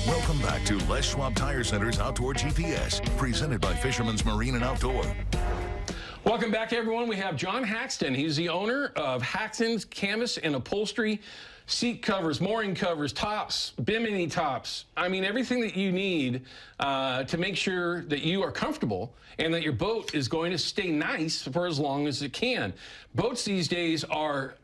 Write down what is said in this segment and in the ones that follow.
Welcome back to Les Schwab Tire Center's Outdoor GPS, presented by Fisherman's Marine and Outdoor. Welcome back, everyone. We have John Haxton. He's the owner of Haxton's Canvas and Upholstery, seat covers, mooring covers, tops, bimini tops. I mean, everything that you need to make sure that you are comfortable and that your boat is going to stay nice for as long as it can. Boats these days are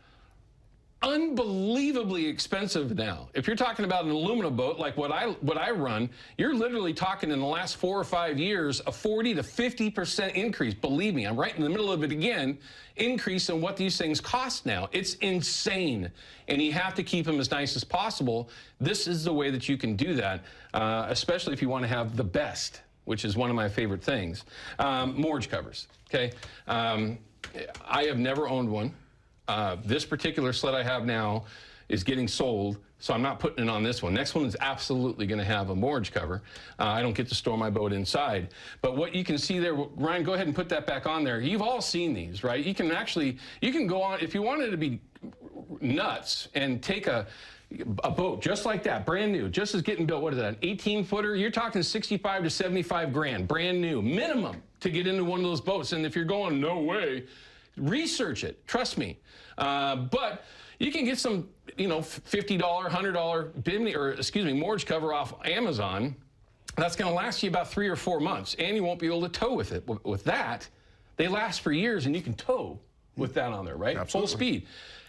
unbelievably expensive now. If you're talking about an aluminum boat like what I run, you're literally talking in the last 4 or 5 years a 40 to 50% increase. Believe me, I'm right in the middle of it again. Increase in what these things cost now. It's insane, and you have to keep them as nice as possible. This is the way that you can do that, especially if you want to have the best, which is one of my favorite things. Morage covers. Okay, I have never owned one. This particular sled I have now is getting sold, so I'm not putting it on this one. Next one is absolutely going to have a morage cover. I don't get to store my boat inside. But what you can see there, Ryan, go ahead and put that back on there. You've all seen these, right? You can go on, if you wanted to be nuts and take a boat just like that, brand new, just as getting built, what is that, an 18-footer? You're talking 65 to 75 grand, brand new, minimum, to get into one of those boats. And if you're going, no way, research it, trust me. But you can get some, $50, $100 bimini, or excuse me, morage cover off Amazon. That's going to last you about 3 or 4 months, and you won't be able to tow with it. With that, they last for years, and you can tow with that on there, right? Absolutely. Full speed.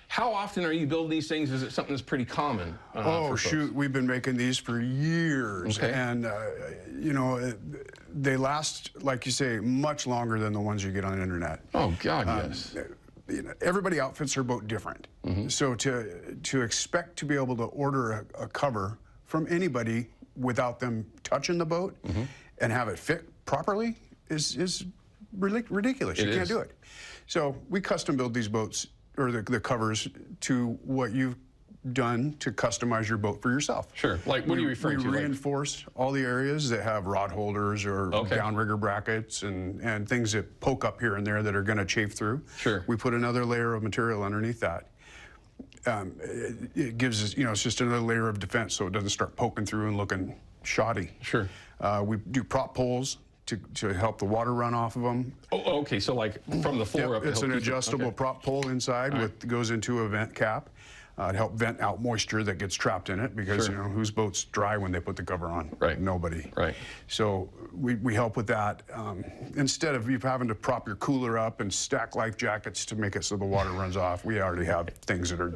How often are you building these things? Is it something that's pretty common? Oh, shoot, we've been making these for years. Okay. And, they last, like you say, much longer than the ones you get on the internet. Oh, God, yes. Everybody outfits their boat different. So to expect to be able to order a cover from anybody without them touching the boat and have it fit properly is ridiculous. You can't do it. So we custom build these boats, or the covers, to what you've done to customize your boat for yourself. Sure. Like, what are you referring to? We reinforce all the areas that have rod holders or downrigger brackets and things that poke up here and there that are going to chafe through. Sure. We put another layer of material underneath that. It gives us, it's just another layer of defense so it doesn't start poking through and looking shoddy. Sure. We do prop poles to help the water run off of them. Oh, okay. So like from the floor up. It's an adjustable prop pole inside goes into a vent cap. To help vent out moisture that gets trapped in it, because whose boat's dry when they put the cover on? Right. Nobody. Right. So we help with that. Instead of you having to prop your cooler up and stack life jackets to make it so the water runs off, we already have things that are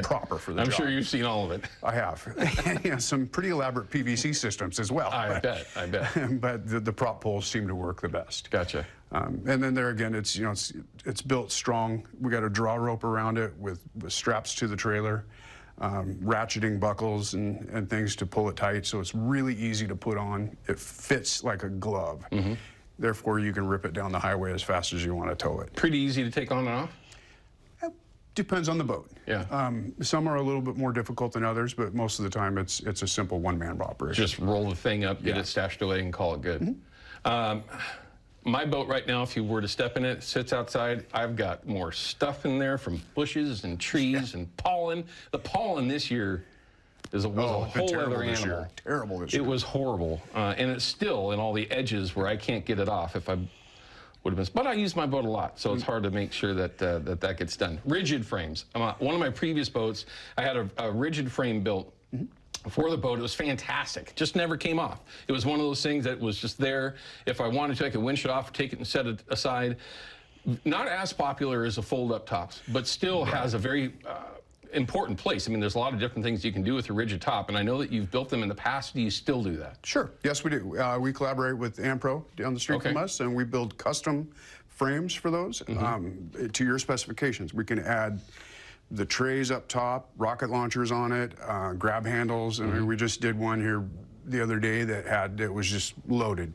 proper for the job. I'm sure you've seen all of it. I have. Some pretty elaborate PVC systems as well. I bet. But the prop poles seem to work the best. Gotcha. And then there again, it's built strong. We got a draw rope around it with straps to the trailer, ratcheting buckles and things to pull it tight. So it's really easy to put on. It fits like a glove. Therefore, you can rip it down the highway as fast as you want to tow it. Pretty easy to take on and off? Depends on the boat. Yeah. Some are a little bit more difficult than others, but most of the time it's a simple one-man operation. Just roll the thing up, get it stashed away, and call it good. My boat right now, if you were to step in it, sits outside. I've got more stuff in there from bushes and trees and pollen. The pollen this year was a whole other animal. Terrible this year. It was horrible. And it's still in all the edges where I can't get it off if I would have been. But I use my boat a lot, so it's hard to make sure that that gets done. Rigid frames. One of my previous boats, I had a rigid frame built. For the boat, it was fantastic. Just never came off. It was one of those things that was just there. If I wanted to, I could winch it off, take it and set it aside. Not as popular as a fold-up tops, but still has a very important place. I mean, there's a lot of different things you can do with a rigid top, and I know that you've built them in the past. Do you still do that? Sure. Yes, we do. We collaborate with Ampro down the street from us, and we build custom frames for those to your specifications. We can add the trays up top, rocket launchers on it, grab handles. I mean, we just did one here the other day that was just loaded.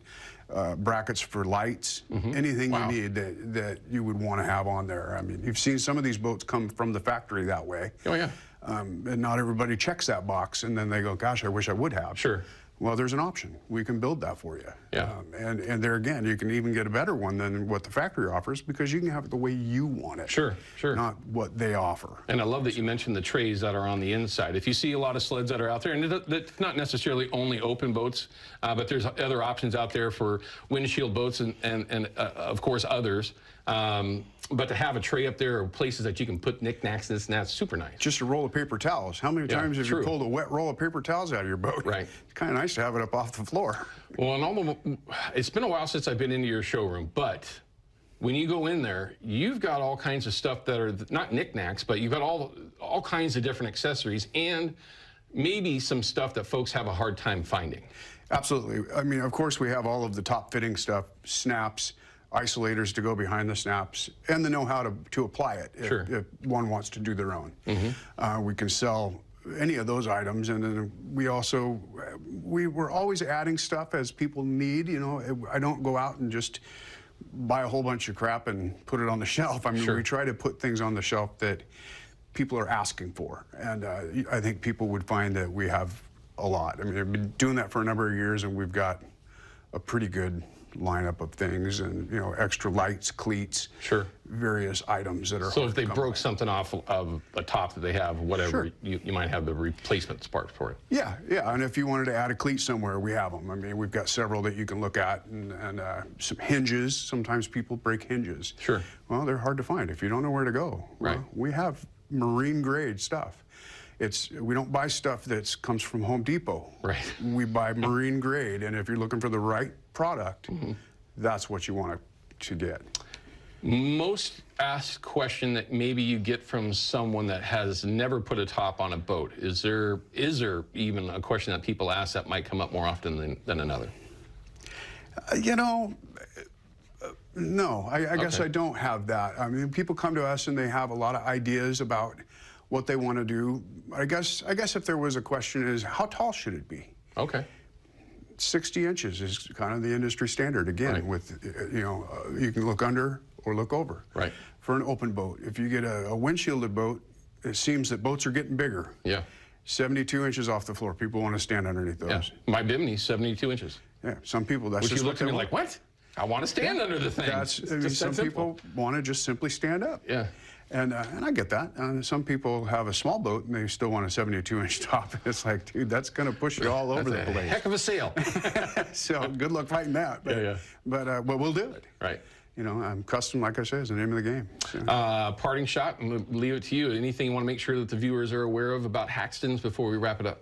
Brackets for lights, anything you need that you would want to have on there. I mean, you've seen some of these boats come from the factory that way. Oh, yeah. And not everybody checks that box, and then they go, gosh, I wish I would have. Sure. Well, there's an option. We can build that for you. Yeah. And there again, you can even get a better one than what the factory offers because you can have it the way you want it. Sure, sure. Not what they offer. And I love that you mentioned the trays that are on the inside. If you see a lot of sleds that are out there, and it's not necessarily only open boats, but there's other options out there for windshield boats and of course others. But to have a tray up there or places that you can put knickknacks and this and that's super nice. Just a roll of paper towels. How many times have you pulled a wet roll of paper towels out of your boat? Right. It's kind of nice to have it up off the floor. Well, it's been a while since I've been into your showroom, but when you go in there, you've got all kinds of stuff that are not knickknacks, but you've got all kinds of different accessories and maybe some stuff that folks have a hard time finding. Absolutely. I mean, of course, we have all of the top fitting stuff, snaps, isolators to go behind the snaps, and the know-how to apply it if one wants to do their own. We can sell any of those items, and then we're always adding stuff as people need. You know, I don't go out and just buy a whole bunch of crap and put it on the shelf. I mean, we try to put things on the shelf that people are asking for, and I think people would find that we have a lot. I mean, I've been doing that for a number of years, and we've got a pretty good lineup of things, and you know, extra lights, cleats, various items that are. So if they broke something off of a top that they have, whatever, you might have the replacement parts for it. Yeah, and if you wanted to add a cleat somewhere, we have them. I mean, we've got several that you can look at, and some hinges. Sometimes people break hinges. Sure. Well, they're hard to find if you don't know where to go. Right. Well, we have marine grade stuff. We don't buy stuff that comes from Home Depot. Right. We buy marine grade, and if you're looking for the right product, that's what you want to get. Most asked question that maybe you get from someone that has never put a top on a boat, is there even a question that people ask that might come up more often than another? You know, no, I guess I don't have that. I mean, people come to us and they have a lot of ideas about what they want to do. I guess if there was a question is, how tall should it be? Okay. 60 inches is kind of the industry standard, again, with, you know, you can look under or look over. Right. For an open boat. If you get a windshielded boat, it seems that boats are getting bigger. Yeah. 72 inches off the floor. People want to stand underneath those. Yeah. My Bimini's 72 inches. Yeah. Some people, that's just you look at me like, what? I want to stand under the thing. I mean, some people want to just simply stand up. Yeah. And I get that. Some people have a small boat and they still want a 72-inch top. It's like, dude, that's going to push you all over the place. Heck of a sail. So good luck fighting that. But, but we'll do it. Right. You know, custom, like I said, is the name of the game. So. Parting shot, I'm going to leave it to you. Anything you want to make sure that the viewers are aware of about Haxton's before we wrap it up?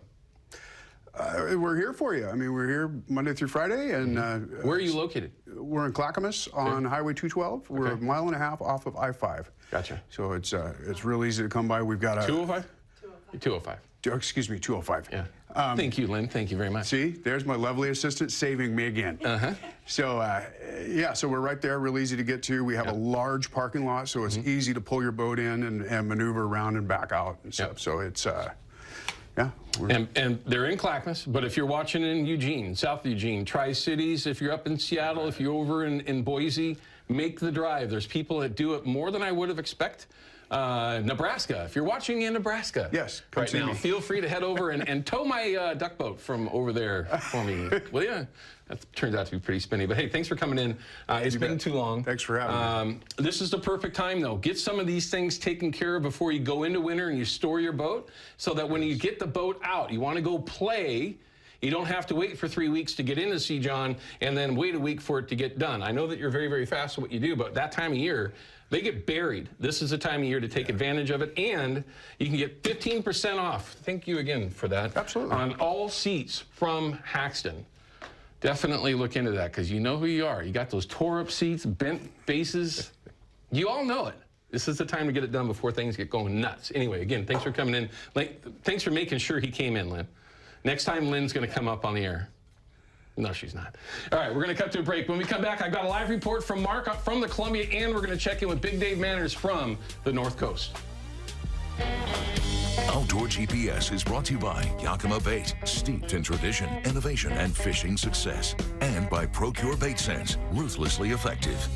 We're here for you. I mean, we're here Monday through Friday. And where are you located? We're in Clackamas on Highway 212. We're a mile and a half off of I-5. Gotcha. So it's real easy to come by. We've got a 205? 205. Excuse me, 205. Yeah. Thank you, Lynn. Thank you very much. See, there's my lovely assistant saving me again. So, yeah, so we're right there, real easy to get to. We have a large parking lot, so it's easy to pull your boat in and maneuver around and back out and stuff. So it's, yeah. And they're in Clackamas, but if you're watching in Eugene, South Eugene, Tri-Cities, if you're up in Seattle, if you're over in Boise, make the drive. There's people that do it more than I would have expected. Nebraska, if you're watching in Nebraska right now, feel free to head over and tow my duck boat from over there for me. Well, yeah, that turns out to be pretty spinny. But hey, thanks for coming in. It's been too long. Thanks for having me. This is the perfect time, though. Get some of these things taken care of before you go into winter and you store your boat, so that when you get the boat out, you want to go play, you don't have to wait for 3 weeks to get into Sea John and then wait a week for it to get done. I know that you're very, very fast at what you do, but that time of year, they get buried. This is the time of year to take advantage of it, and you can get 15% off. Thank you again for that. Absolutely. On all seats from Haxton. Definitely look into that, because you know who you are. You got those tore-up seats, bent bases. You all know it. This is the time to get it done before things get going nuts. Anyway, again, thanks for coming in. Thanks for making sure he came in, Lynn. Next time, Lynn's going to come up on the air. No, she's not. All right, we're going to cut to a break. When we come back, I've got a live report from Mark from the Columbia, and we're going to check in with Big Dave Manners from the North Coast. Outdoor GPS is brought to you by Yakima Bait, steeped in tradition, innovation, and fishing success. And by Procure Bait Sense, ruthlessly effective.